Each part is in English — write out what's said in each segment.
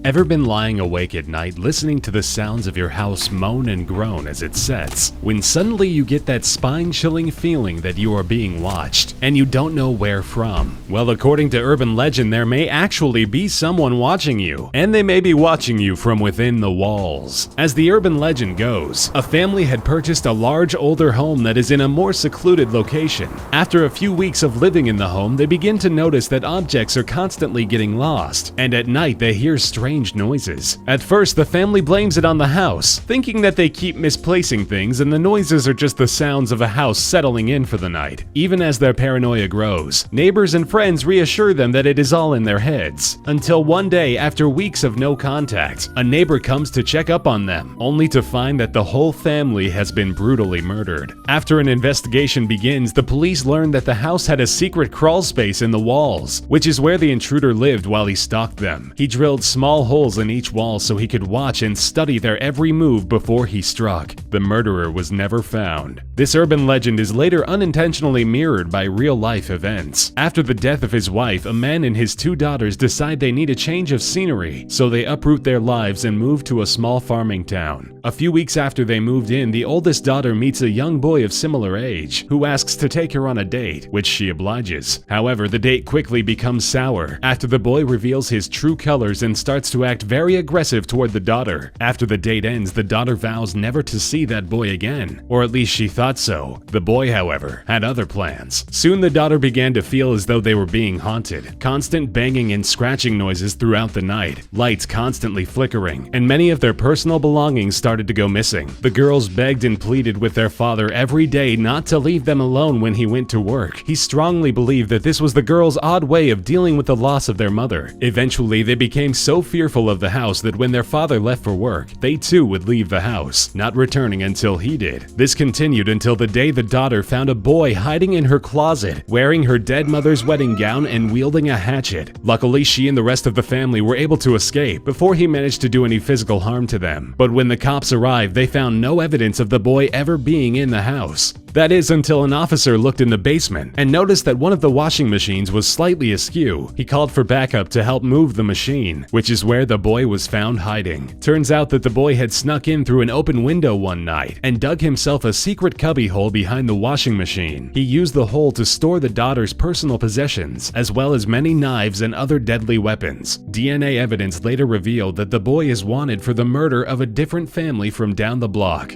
Ever been lying awake at night listening to the sounds of your house moan and groan as it sets, when suddenly you get that spine-chilling feeling that you are being watched, and you don't know where from? Well, according to urban legend, there may actually be someone watching you, and they may be watching you from within the walls. As the urban legend goes, a family had purchased a large older home that is in a more secluded location. After a few weeks of living in the home, they begin to notice that objects are constantly getting lost, and at night they hear strange noises. At first, the family blames it on the house, thinking that they keep misplacing things and the noises are just the sounds of a house settling in for the night. Even as their paranoia grows, neighbors and friends reassure them that it is all in their heads. Until one day, after weeks of no contact, a neighbor comes to check up on them, only to find that the whole family has been brutally murdered. After an investigation begins, the police learn that the house had a secret crawl space in the walls, which is where the intruder lived while he stalked them. He drilled small holes in each wall so he could watch and study their every move before he struck. The murderer was never found. This urban legend is later unintentionally mirrored by real-life events. After the death of his wife, a man and his two daughters decide they need a change of scenery, so they uproot their lives and move to a small farming town. A few weeks after they moved in, the oldest daughter meets a young boy of similar age, who asks to take her on a date, which she obliges. However, the date quickly becomes sour after the boy reveals his true colors and starts to act very aggressive toward the daughter. After the date ends, the daughter vows never to see that boy again, or at least she thought so. The boy, however, had other plans. Soon the daughter began to feel as though they were being haunted. Constant banging and scratching noises throughout the night, lights constantly flickering, and many of their personal belongings started to go missing. The girls begged and pleaded with their father every day not to leave them alone when he went to work. He strongly believed that this was the girls' odd way of dealing with the loss of their mother. Eventually, they became so fearful of the house that when their father left for work, they too would leave the house, not returning until he did. This continued until the day the daughter found a boy hiding in her closet, wearing her dead mother's wedding gown and wielding a hatchet. Luckily, she and the rest of the family were able to escape before he managed to do any physical harm to them. But when the cops arrived, they found no evidence of the boy ever being in the house. That is, until an officer looked in the basement and noticed that one of the washing machines was slightly askew. He called for backup to help move the machine, which is where the boy was found hiding. Turns out that the boy had snuck in through an open window one night and dug himself a secret cubbyhole behind the washing machine. He used the hole to store the daughter's personal possessions, as well as many knives and other deadly weapons. DNA evidence later revealed that the boy is wanted for the murder of a different family from down the block.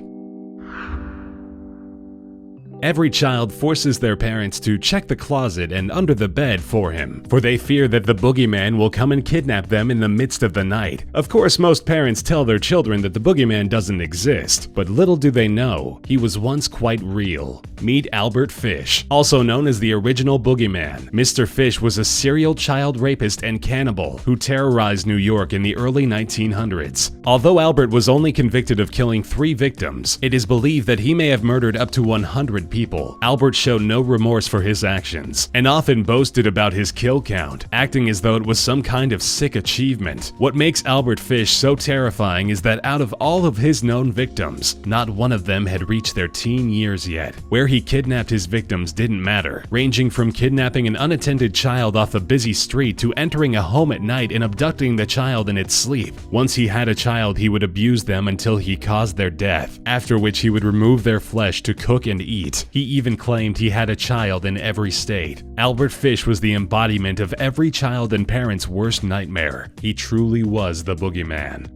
Every child forces their parents to check the closet and under the bed for him, for they fear that the boogeyman will come and kidnap them in the midst of the night. Of course, most parents tell their children that the boogeyman doesn't exist, but little do they know, he was once quite real. Meet Albert Fish, also known as the original boogeyman. Mr. Fish was a serial child rapist and cannibal who terrorized New York in the early 1900s. Although Albert was only convicted of killing 3 victims, it is believed that he may have murdered up to 100 people. Albert showed no remorse for his actions, and often boasted about his kill count, acting as though it was some kind of sick achievement. What makes Albert Fish so terrifying is that out of all of his known victims, not one of them had reached their teen years yet. Where he kidnapped his victims didn't matter, ranging from kidnapping an unattended child off a busy street to entering a home at night and abducting the child in its sleep. Once he had a child, he would abuse them until he caused their death, after which he would remove their flesh to cook and eat. He even claimed he had a child in every state. Albert Fish was the embodiment of every child and parent's worst nightmare. He truly was the boogeyman.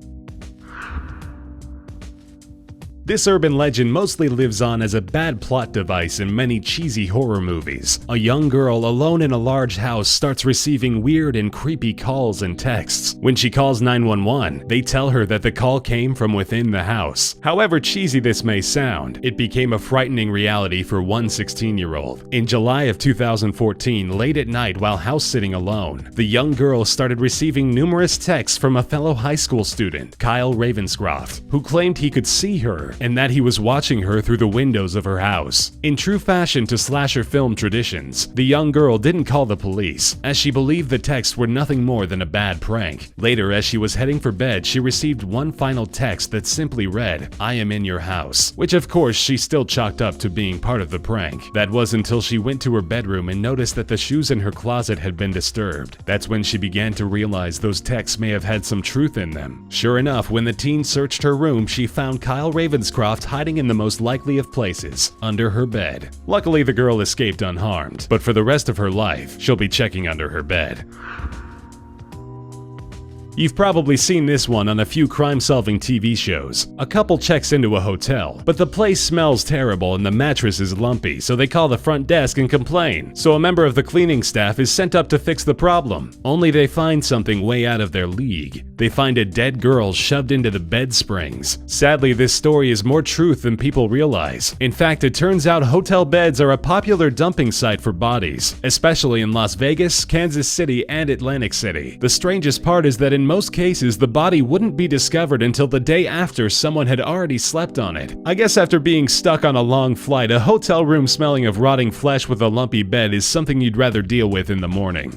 This urban legend mostly lives on as a bad plot device in many cheesy horror movies. A young girl alone in a large house starts receiving weird and creepy calls and texts. When she calls 911, they tell her that the call came from within the house. However cheesy this may sound, it became a frightening reality for one 16-year-old. In July of 2014, late at night while house-sitting alone, the young girl started receiving numerous texts from a fellow high school student, Kyle Ravenscroft, who claimed he could see her. and that he was watching her through the windows of her house. In true fashion to slasher film traditions, the young girl didn't call the police, as she believed the texts were nothing more than a bad prank. Later, as she was heading for bed, she received one final text that simply read, "I am in your house," which of course she still chalked up to being part of the prank. That was until she went to her bedroom and noticed that the shoes in her closet had been disturbed. That's when she began to realize those texts may have had some truth in them. Sure enough, when the teen searched her room, she found Kyle Ravenscroft hiding in the most likely of places, under her bed. Luckily, the girl escaped unharmed, but for the rest of her life, she'll be checking under her bed. You've probably seen this one on a few crime-solving TV shows. A couple checks into a hotel, but the place smells terrible and the mattress is lumpy, so they call the front desk and complain. So a member of the cleaning staff is sent up to fix the problem. Only they find something way out of their league. They find a dead girl shoved into the bed springs. Sadly, this story is more truth than people realize. In fact, it turns out hotel beds are a popular dumping site for bodies, especially in Las Vegas, Kansas City, and Atlantic City. The strangest part is that in most cases, the body wouldn't be discovered until the day after someone had already slept on it. I guess after being stuck on a long flight, a hotel room smelling of rotting flesh with a lumpy bed is something you'd rather deal with in the morning.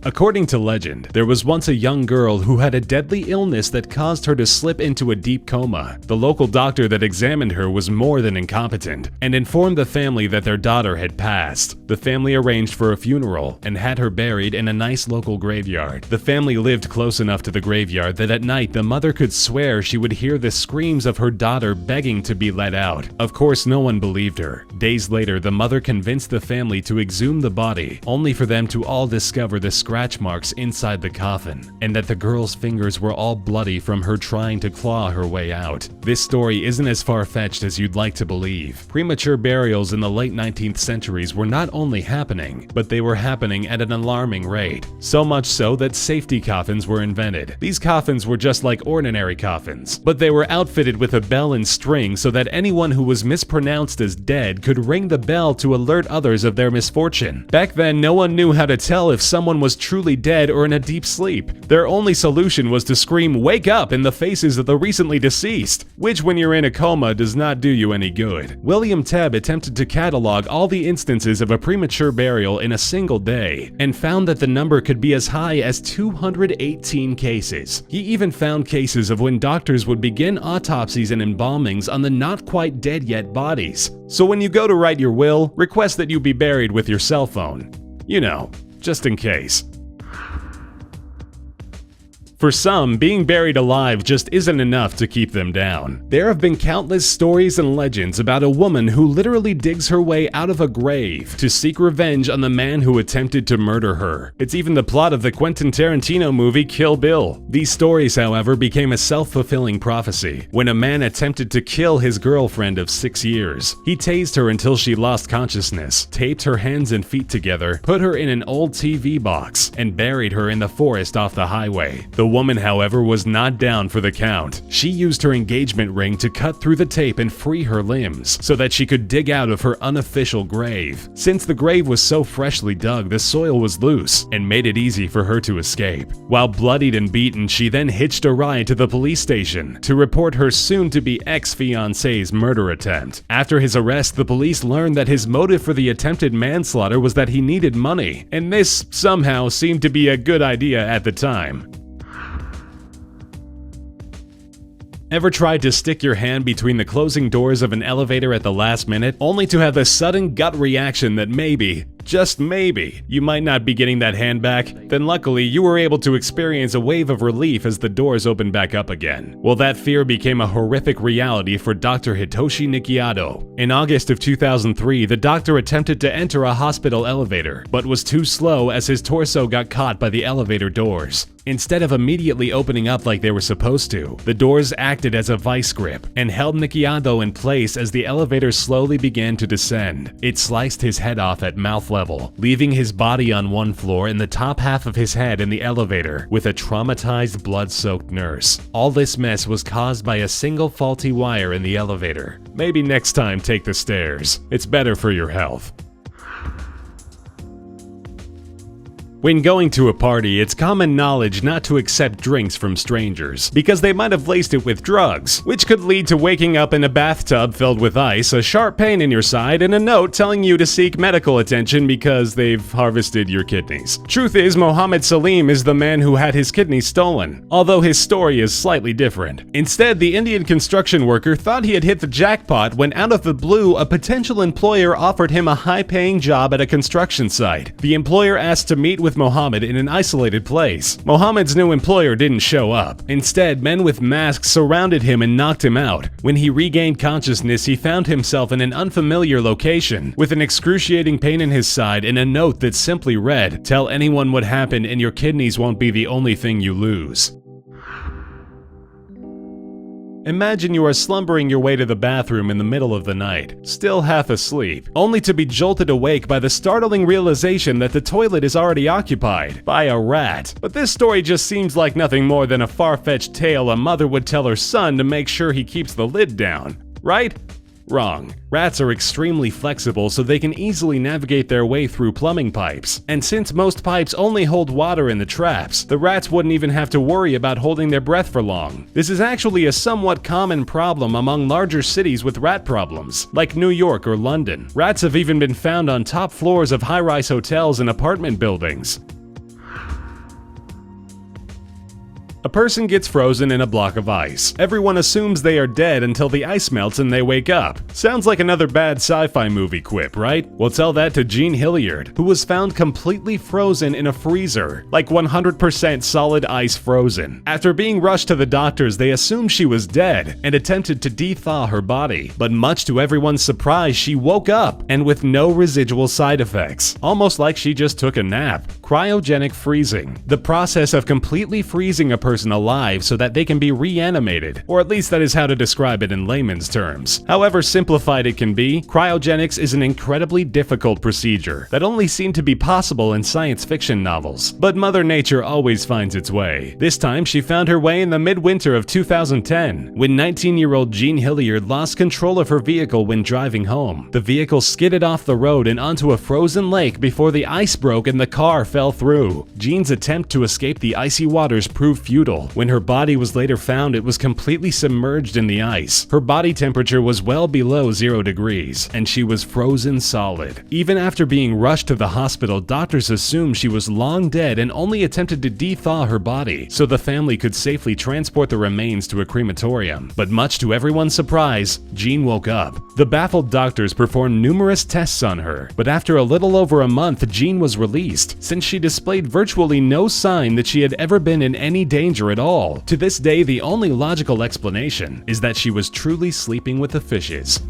According to legend, there was once a young girl who had a deadly illness that caused her to slip into a deep coma. The local doctor that examined her was more than incompetent and informed the family that their daughter had passed. The family arranged for a funeral and had her buried in a nice local graveyard. The family lived close enough to the graveyard that at night the mother could swear she would hear the screams of her daughter begging to be let out. Of course, no one believed her. Days later, the mother convinced the family to exhume the body, only for them to all discover the scratch marks inside the coffin, and that the girl's fingers were all bloody from her trying to claw her way out. This story isn't as far-fetched as you'd like to believe. Premature burials in the late 19th centuries were not only happening, but they were happening at an alarming rate. So much so that safety coffins were invented. These coffins were just like ordinary coffins, but they were outfitted with a bell and string so that anyone who was mispronounced as dead could ring the bell to alert others of their misfortune. Back then, no one knew how to tell if someone was truly dead or in a deep sleep. Their only solution was to scream "wake up" in the faces of the recently deceased, which when you're in a coma does not do you any good. William Tebb attempted to catalog all the instances of a premature burial in a single day and found that the number could be as high as 218 cases. He even found cases of when doctors would begin autopsies and embalmings on the not quite dead yet bodies. So when you go to write your will, request that you be buried with your cell phone. You know, just in case. For some, being buried alive just isn't enough to keep them down. There have been countless stories and legends about a woman who literally digs her way out of a grave to seek revenge on the man who attempted to murder her. It's even the plot of the Quentin Tarantino movie Kill Bill. These stories, however, became a self-fulfilling prophecy when a man attempted to kill his girlfriend of 6 years. He tased her until she lost consciousness, taped her hands and feet together, put her in an old TV box, and buried her in the forest off the highway. The woman, however, was not down for the count. She used her engagement ring to cut through the tape and free her limbs, so that she could dig out of her unofficial grave. Since the grave was so freshly dug, the soil was loose and made it easy for her to escape. While bloodied and beaten, she then hitched a ride to the police station to report her soon-to-be ex-fiancé's murder attempt. After his arrest, the police learned that his motive for the attempted manslaughter was that he needed money, and this somehow seemed to be a good idea at the time. Ever tried to stick your hand between the closing doors of an elevator at the last minute, only to have the sudden gut reaction that maybe, just maybe, you might not be getting that hand back? Then luckily, you were able to experience a wave of relief as the doors opened back up again. Well, that fear became a horrific reality for Dr. Hitoshi Nikiado. In August of 2003, the doctor attempted to enter a hospital elevator, but was too slow as his torso got caught by the elevator doors. Instead of immediately opening up like they were supposed to, the doors acted as a vice grip and held Nikiado in place as the elevator slowly began to descend. It sliced his head off at mouth level, leaving his body on one floor and the top half of his head in the elevator with a traumatized, blood-soaked nurse. All this mess was caused by a single faulty wire in the elevator. Maybe next time take the stairs. It's better for your health. When going to a party, it's common knowledge not to accept drinks from strangers, because they might have laced it with drugs, which could lead to waking up in a bathtub filled with ice, a sharp pain in your side, and a note telling you to seek medical attention because they've harvested your kidneys. Truth is, Mohammed Salim is the man who had his kidneys stolen, although his story is slightly different. Instead, the Indian construction worker thought he had hit the jackpot when out of the blue, a potential employer offered him a high-paying job at a construction site. The employer asked to meet with Mohammed in an isolated place. Mohammed's new employer didn't show up. Instead, men with masks surrounded him and knocked him out. When he regained consciousness, he found himself in an unfamiliar location, with an excruciating pain in his side and a note that simply read, "Tell anyone what happened and your kidneys won't be the only thing you lose." Imagine you are slumbering your way to the bathroom in the middle of the night, still half asleep, only to be jolted awake by the startling realization that the toilet is already occupied by a rat. But this story just seems like nothing more than a far-fetched tale a mother would tell her son to make sure he keeps the lid down, right? Wrong. Rats are extremely flexible, so they can easily navigate their way through plumbing pipes. And since most pipes only hold water in the traps, the rats wouldn't even have to worry about holding their breath for long. This is actually a somewhat common problem among larger cities with rat problems, like New York or London. Rats have even been found on top floors of high-rise hotels and apartment buildings. A person gets frozen in a block of ice. Everyone assumes they are dead until the ice melts and they wake up. Sounds like another bad sci-fi movie quip, right? Well, tell that to Jean Hilliard, who was found completely frozen in a freezer, like 100% solid ice frozen. After being rushed to the doctors, they assumed she was dead and attempted to de-thaw her body. But much to everyone's surprise, she woke up, and with no residual side effects. Almost like she just took a nap. Cryogenic freezing. The process of completely freezing a person alive so that they can be reanimated, or at least that is how to describe it in layman's terms. However simplified it can be, cryogenics is an incredibly difficult procedure that only seemed to be possible in science fiction novels. But Mother Nature always finds its way. This time she found her way in the midwinter of 2010, when 19-year-old Jean Hilliard lost control of her vehicle when driving home. The vehicle skidded off the road and onto a frozen lake before the ice broke and the car fell through. Jean's attempt to escape the icy waters proved futile. When her body was later found, it was completely submerged in the ice. Her body temperature was well below 0 degrees, and she was frozen solid. Even after being rushed to the hospital, doctors assumed she was long dead and only attempted to de-thaw her body, so the family could safely transport the remains to a crematorium. But much to everyone's surprise, Jean woke up. The baffled doctors performed numerous tests on her, but after a little over a month, Jean was released, since she displayed virtually no sign that she had ever been in any danger at all. To this day, the only logical explanation is that she was truly sleeping with the fishes.